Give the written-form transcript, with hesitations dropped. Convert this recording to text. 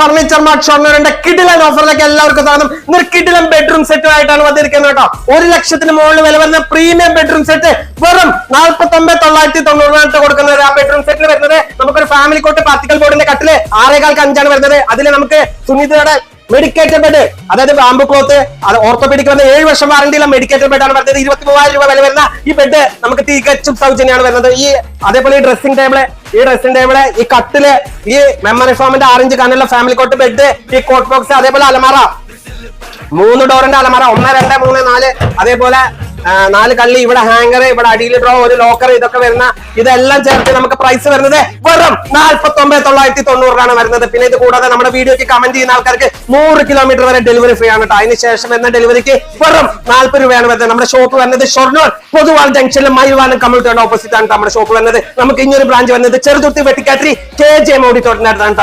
Furniture mart ഷൊർണൂരിന്റെ കിടിലൻ ഓഫറിലേക്ക് എല്ലാവർക്കും സ്വാഗതം. ഇന്നൊരു കിടിലൻ ബെഡ്റൂം സെറ്റ് ആയിട്ടാണ് വന്നിരിക്കുന്നത് കേട്ടോ. 1 ലക്ഷത്തിന് മുകളിൽ വില വരുന്ന പ്രീമിയം ബെഡ്റൂം സെറ്റ് വെറും 49,990 കൊടുക്കുന്നത്. ആ ബെഡ്റൂം സെറ്റിൽ വരുന്നത് നമുക്കൊരു ഫാമിലി കോട്ട് പാർട്ടിക്കൽ ബോർഡിന്റെ കട്ടില് 6.5 വരുന്നത്. അതിൽ നമുക്ക് സുനിതയുടെ മെഡിക്കേറ്റഡ് ബെഡ്, അതായത് ബാംബു ക്ലോത്ത്, അത് ഓർത്തോപീഡിക് വന്ന 7 വർഷം വാറന്റിയുള്ള മെഡിക്കേറ്റഡ് ബെഡ് ആണ് വരുന്നത്. 23,000 രൂപ വില വരുന്ന ഈ ബെഡ് നമുക്ക് തികച്ചും സൗജന്യമാണ് വരുന്നത്. അതേപോലെ ഈ ഡ്രസ്സിംഗ് ടേബിള്, ഈ കട്ടില്, ഈ മെമ്മറി ഫോമിന്റെ 6 ഇഞ്ച് കനുള്ള ഫാമിലി കോട്ട് ബെഡ്, ഈ കോട്ട് ബോക്സ്, അതേപോലെ അലമാറ, 3 ഡോറിന്റെ അലമാറ, 1, 2, 3, 4, അതേപോലെ 4 കള്ളി, ഇവിടെ ഹാങ്ങർ, ഇവിടെ അടിയിൽ ഡ്രോ, ഒരു ലോക്കർ, ഇതൊക്കെ വരുന്ന ഇതെല്ലാം ചേർത്ത് നമുക്ക് പ്രൈസ് വരുന്നത് വെറും 49,990 വരുന്നത്. പിന്നെ ഇത് കൂടാതെ നമ്മുടെ വീഡിയോക്ക് കമന്റ് ചെയ്യുന്ന ആൾക്കാർക്ക് 100 കിലോമീറ്റർ വരെ ഡെലിവറി ഫ്രീ ആണ് കേട്ടോ. അതിന് ശേഷം വരുന്ന ഡെലിവറിക്ക് വെറും 40 രൂപയാണ് വരുന്നത്. നമ്മുടെ ഷോപ്പ് വരുന്നത് ഷൊർണൂർ പൊതുവാൾ ജംഗ്ഷനിൽ മൈവാനം കമ്മ്യൂണിറ്റിയുടെ ഓപ്പോസിറ്റ് ആണ് നമ്മുടെ ഷോപ്പ് വരുന്നത്. നമുക്ക് ഇനിയൊരു ബ്രാഞ്ച് വരുന്നത് ചെറുതുരുത്തി വെട്ടിക്കാട്ടിരി KJ ഓഡിറ്റോറിയത്തിനടുത്താണ്.